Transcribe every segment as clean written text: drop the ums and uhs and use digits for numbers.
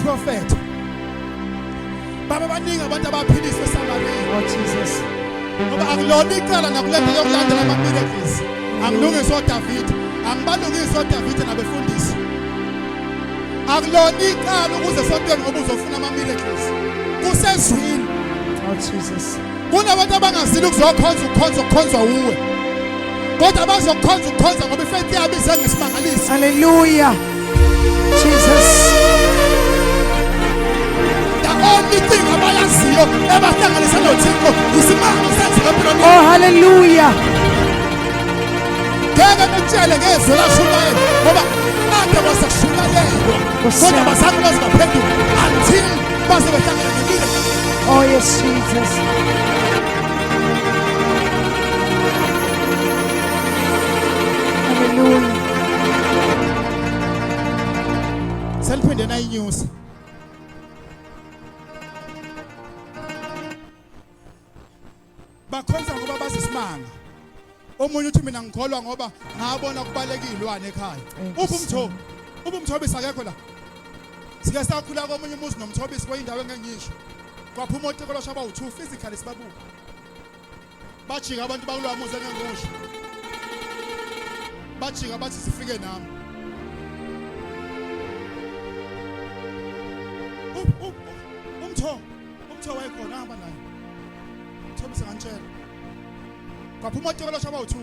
prophet. Baba baningi abantu abaphilisa eSamaria. Oh Jesus. Ngoba akulona icala nakulento yokulandela ama-miracles. Angilungise oDavid, angibalungise oDavid nabefundisi. Akulona icala ukuze sontweni ngoba uzofuna ama-miracles. Kusezwini. Oh Jesus. Kunabantu abangazili ukukhonza uwe. Kodwa bazokhonza ngoba ifaith yabo ize ngesimangaliso. Hallelujah. Jesus. Only thing abayaziyo ebahlanganisa noThixo isimanga senze empilweni. Oh hallelujah. Ngeke ngitshele ngezwe lashumayela ngoba ade basakushumayelwa kodwa bazange bazingaphenduka until baze behlangana nemile. Oh yes Jesus. Hallelujah. Seliphinde na inews. Bakhonza ngoba bazisimanga. Omunye uthi mina ngikholwa ngoba ngabona kubalekile wane ekhaya. Umthobisi akekho la. Sike sakhula komunye umuzi nomthobisi kwindawo engengisho. Kwaphuma oTikolosha abawu2 physically sibabuka. Bajika abantu bakulowa muzi engengisho. Bajika bathi sifike nami. Umtho wayekhona hamba naye. Thobisa ngantshela. Kwaphuma oTikolosha abawu2.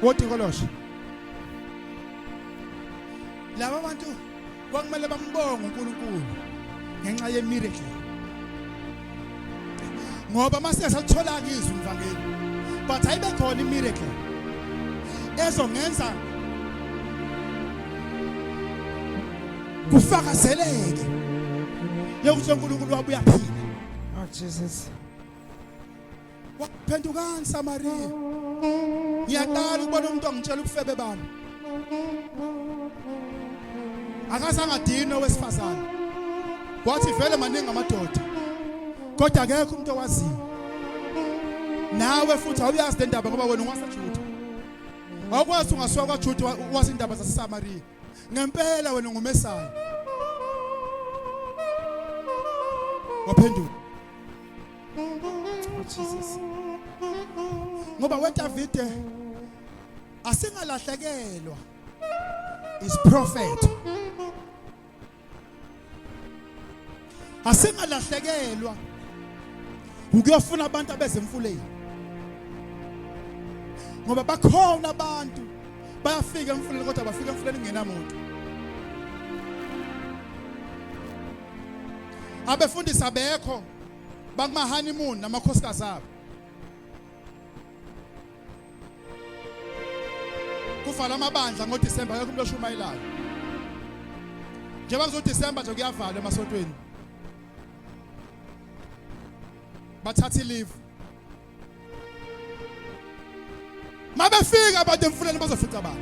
oTikolosha. Laba bantu kwakumele bambonge uNkulunkulu ngenxa ye-miracle. Ngoba mase salithola izwi umvangeli. But ayibe khona i-miracle ezongenza kufakazeleke yokuthi uNkulunkulu wabuya phila. Oh Jesus. Waphendukani Samaria. Ngiyaqala ukubona umuntu ongitshela ubufebe bami. Akasangadini owesifazane. Wathi vele maningi amadoda. Kodwa akekho umuntu owaziyo. Nawe futhi awuyazi le ndaba ngoba wena ungasaJuda. Awukwazi ungasuka kwaJuda wazi indaba zaseSamaria. Ngempela wena ngumesaya. Waphenduka. Oh Jesus. Ngoba weDavide asingalahlekelwa is prophet. Asingalahlekelwa ukuyofuna abantu abezemfuleni. Ngoba bakhona abantu bayafika emfuleni kodwa bafika emfuleni kungenamuntu. Abefundisi abekho bakuma honeymoon namakhosikazi abo. Kuvala amabandla ngoDisemba akekho umuntu oshumayelayo. Njengoba kuzoDisemba nje kuyavalwa emasontweni. Bathatha leave. Mabefika abantu emfuleni bazofica abantu.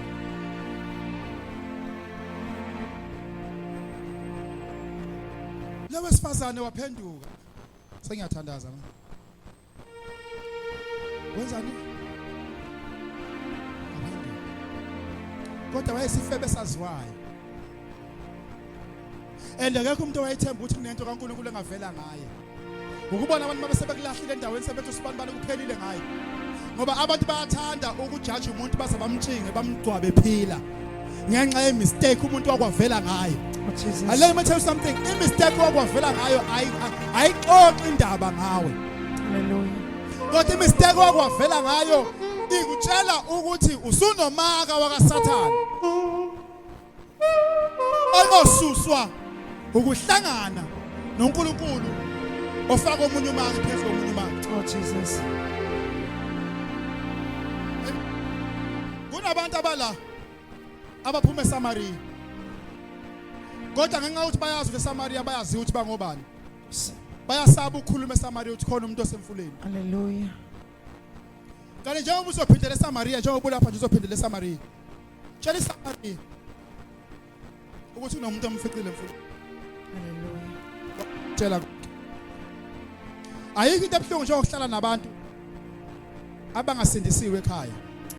Lewe sifazane waphenduka. Sengiyathandaza manje. Wenzani? Kodwa wayesifebe saziwayo. Akekho umuntu owayethemba ukuthi kunento kaNkulunkulu engavela ngaye. Ukubona abantu mabesebekulahlile endaweni sebethi usibani bani kuphelile ngaye. Ngoba abantu bayathanda ukujaji umuntu baze bamtshinge bamgcwabe phila. Ngenxa ye mistake umuntu wakwavela ngayo. Oh Jesus. Let me tell you something. I mistake wakwavela ngayo ayixoxi indaba ngawe. Hallelujah. Kodwa imistake wakwavela ngayo ikutshela ukuthi usunomaka wakaSathane. Onosuswa ukuhlangana noNkulunkulu ofaka omunye umaka phezulu komunye umaka. Oh Jesus. Kunabantu abala abaphuma eSamaria. Kodwa ngenxa ukuthi bayazi ukuthi eSamaria bayazi ukuthi bangobani. Bayasaba ukukhuluma eSamaria ukuthi khona umuntu osemfuleni. Hallelujah. Kanti njengoba uzophindela eSamaria njengoba lapha nje uzophindela eSamaria. Tshela iSamaria ukuthi unomuntu omficile emfuleni. Hallelujah. Tshela ayikho into ebuhlungu njengokuhlala nabantu abangasindisiwe ekhaya.